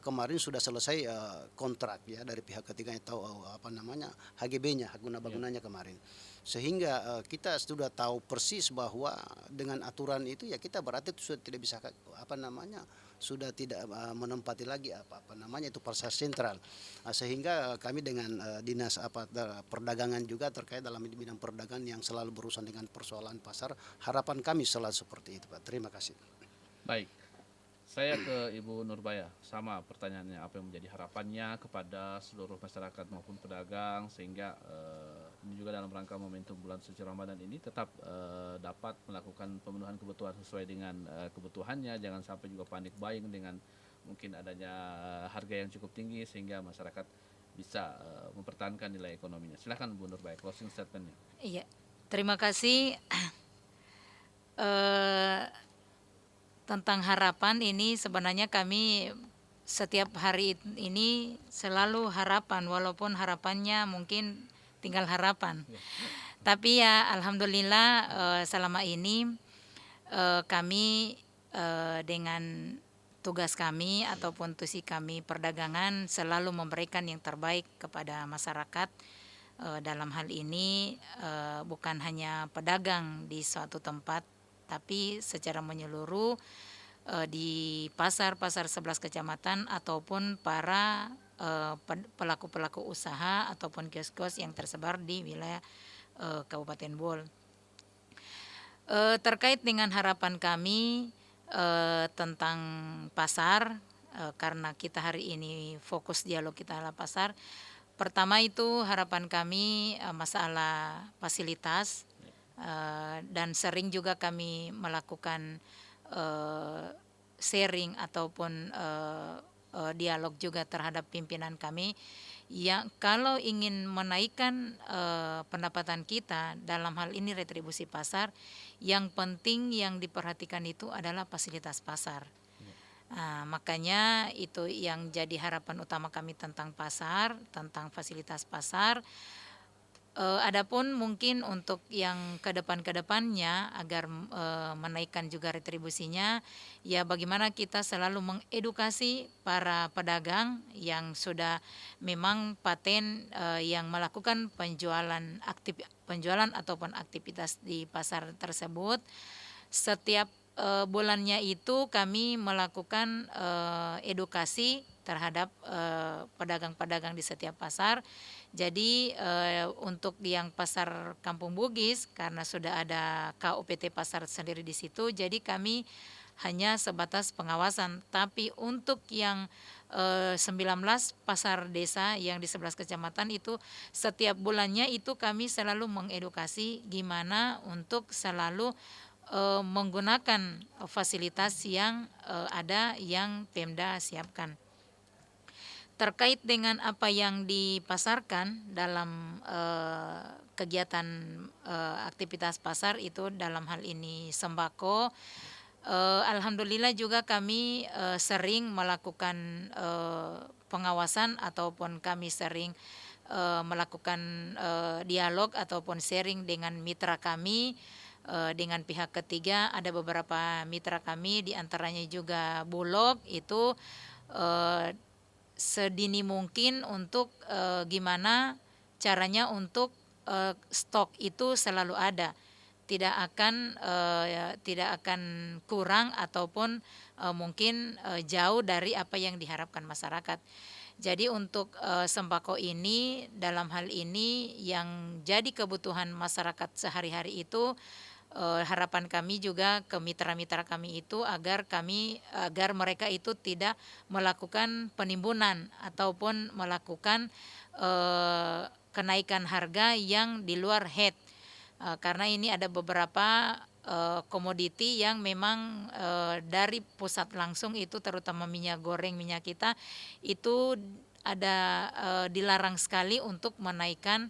kemarin sudah selesai kontrak, ya, dari pihak ketiganya, tahu HGB-nya, hak guna bangunannya kemarin. Sehingga kita sudah tahu persis bahwa dengan aturan itu, ya, kita berarti sudah tidak bisa sudah tidak menempati lagi itu pasar sentral. Sehingga kami dengan dinas perdagangan juga terkait dalam bidang perdagangan yang selalu berurusan dengan persoalan pasar, harapan kami selalu seperti itu Pak. Terima kasih. Baik. Saya ke Ibu Nurbaya, sama pertanyaannya, apa yang menjadi harapannya kepada seluruh masyarakat maupun pedagang sehingga ini juga dalam rangka momentum bulan suci Ramadan ini tetap dapat melakukan pemenuhan kebutuhan sesuai dengan kebutuhannya, jangan sampai juga panik buying dengan mungkin adanya harga yang cukup tinggi sehingga masyarakat bisa mempertahankan nilai ekonominya. Silakan Bu Nurbaya, closing statement-nya. Iya, terima kasih. Tentang harapan ini sebenarnya kami setiap hari ini selalu harapan, walaupun harapannya mungkin tinggal harapan. Tapi ya alhamdulillah selama ini kami dengan tugas kami ataupun tusi kami perdagangan selalu memberikan yang terbaik kepada masyarakat. Dalam hal ini bukan hanya pedagang di suatu tempat, tapi secara menyeluruh di pasar-pasar 11 kecamatan ataupun para pelaku-pelaku usaha ataupun kios-kios yang tersebar di wilayah Kabupaten Bol. Terkait dengan harapan kami tentang pasar, karena kita hari ini fokus dialog kita adalah pasar. Pertama itu harapan kami masalah fasilitas. Dan sering juga kami melakukan sharing ataupun dialog juga terhadap pimpinan kami yang kalau ingin menaikkan pendapatan kita dalam hal ini retribusi pasar, yang penting yang diperhatikan itu adalah fasilitas pasar. Makanya itu yang jadi harapan utama kami tentang pasar, tentang fasilitas pasar. Adapun mungkin untuk yang kedepannya agar menaikkan juga retribusinya, ya bagaimana kita selalu mengedukasi para pedagang yang sudah memang paten yang melakukan penjualan ataupun aktivitas di pasar tersebut. Setiap bulannya itu kami melakukan edukasi terhadap pedagang-pedagang di setiap pasar. Jadi untuk yang pasar Kampung Bugis karena sudah ada KUPT pasar sendiri di situ, jadi kami hanya sebatas pengawasan. Tapi untuk yang 19 pasar desa yang di 11 kecamatan itu setiap bulannya itu kami selalu mengedukasi gimana untuk selalu menggunakan fasilitas yang ada yang Pemda siapkan. Terkait dengan apa yang dipasarkan dalam kegiatan aktivitas pasar itu dalam hal ini sembako, alhamdulillah juga kami sering melakukan pengawasan ataupun kami sering melakukan dialog ataupun sharing dengan mitra kami, dengan pihak ketiga. Ada beberapa mitra kami diantaranya juga Bulog itu sedini mungkin untuk gimana caranya untuk stok itu selalu ada, tidak akan kurang ataupun mungkin jauh dari apa yang diharapkan masyarakat. Jadi untuk sembako ini dalam hal ini yang jadi kebutuhan masyarakat sehari-hari itu, harapan kami juga ke mitra-mitra kami itu agar mereka itu tidak melakukan penimbunan ataupun melakukan kenaikan harga yang di luar head, karena ini ada beberapa komoditi yang memang dari pusat langsung itu terutama minyak goreng, minyak kita itu ada dilarang sekali untuk menaikkan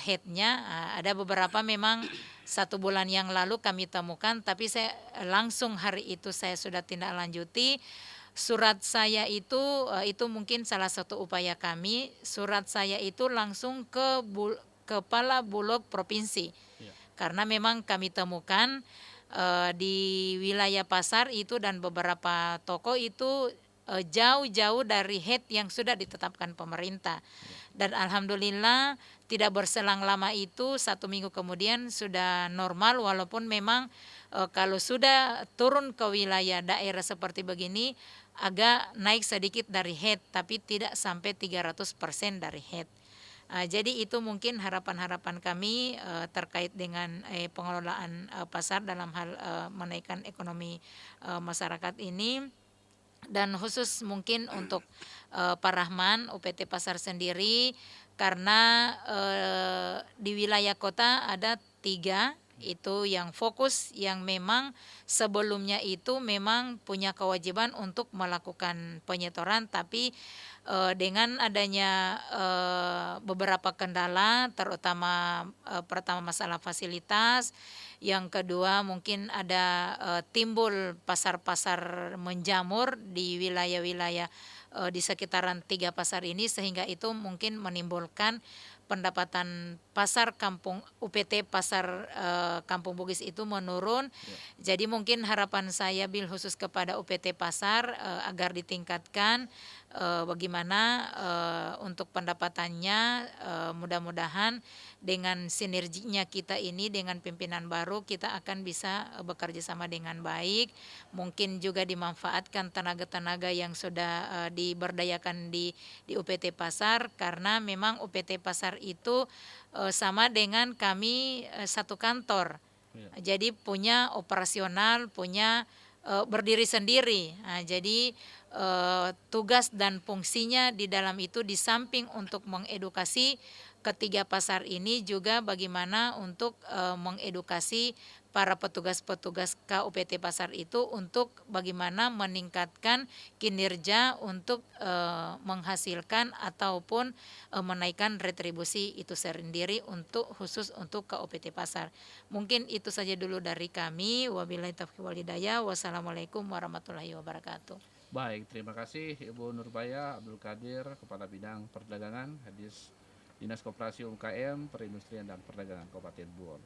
headnya. Ada beberapa memang 1 bulan yang lalu kami temukan, tapi saya langsung hari itu saya sudah tindak lanjuti. Surat saya itu mungkin salah satu upaya kami. Surat saya itu langsung ke Kepala Bulog Provinsi, karena memang kami temukan di wilayah pasar itu dan beberapa toko itu jauh-jauh dari head yang sudah ditetapkan pemerintah. Dan alhamdulillah tidak berselang lama itu 1 minggu kemudian sudah normal, walaupun memang kalau sudah turun ke wilayah daerah seperti begini agak naik sedikit dari head, tapi tidak sampai 300% dari head. Jadi itu mungkin harapan-harapan kami terkait dengan pengelolaan pasar dalam hal menaikkan ekonomi masyarakat ini. Dan khusus mungkin untuk Pak Rahman UPT Pasar sendiri, karena di wilayah kota ada 3 itu yang fokus, yang memang sebelumnya itu memang punya kewajiban untuk melakukan penyetoran, tapi dengan adanya beberapa kendala, terutama pertama masalah fasilitas, yang kedua mungkin ada timbul pasar-pasar menjamur di wilayah-wilayah di sekitaran 3 pasar ini, sehingga itu mungkin menimbulkan pendapatan pasar kampung UPT pasar Kampung Bugis itu menurun. Jadi mungkin harapan saya bil khusus kepada UPT pasar agar ditingkatkan bagaimana untuk pendapatannya, mudah-mudahan dengan sinerginya kita ini dengan pimpinan baru kita akan bisa bekerja sama dengan baik. Mungkin juga dimanfaatkan tenaga-tenaga yang sudah diberdayakan di UPT pasar, karena memang UPT pasar itu sama dengan kami satu kantor. Jadi punya operasional, punya berdiri sendiri. Jadi tugas dan fungsinya di dalam itu di samping untuk mengedukasi ketiga pasar ini juga bagaimana untuk mengedukasi para petugas-petugas KUPT pasar itu untuk bagaimana meningkatkan kinerja untuk menghasilkan ataupun menaikkan retribusi itu sendiri untuk khusus untuk KUPT pasar. Mungkin itu saja dulu dari kami. Wabillahi taufiq wal hidayah. Wassalamualaikum warahmatullahi wabarakatuh. Baik, terima kasih Ibu Nurbaya Abdul Qadir, Kepala Bidang Perdagangan, Hadis Dinas Koperasi UMKM, Perindustrian dan Perdagangan Kabupaten Buol.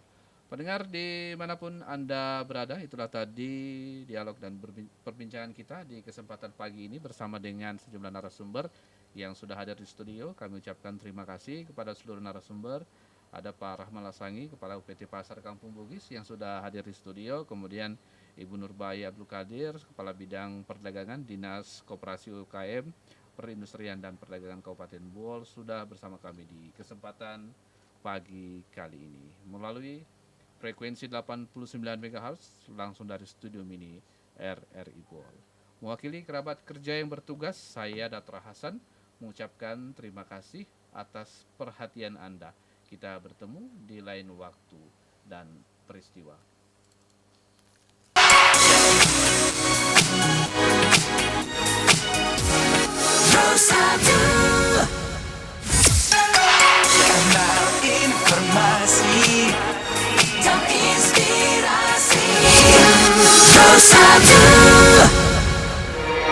Pendengar dimanapun Anda berada, itulah tadi dialog dan perbincangan kita di kesempatan pagi ini bersama dengan sejumlah narasumber yang sudah hadir di studio. Kami ucapkan terima kasih kepada seluruh narasumber. Ada Pak Rahman Lasangi, Kepala UPT Pasar Kampung Bugis yang sudah hadir di studio. Kemudian Ibu Nurbaya Abdul Qadir, Kepala Bidang Perdagangan Dinas Koperasi UKM Perindustrian dan Perdagangan Kabupaten Bool sudah bersama kami di kesempatan pagi kali ini melalui frekuensi 89 MHz langsung dari studio mini RRI Bool. Mewakili kerabat kerja yang bertugas, saya Datra Hasan mengucapkan terima kasih atas perhatian Anda. Kita bertemu di lain waktu dan peristiwa. Kanal informasi dan inspirasi. 1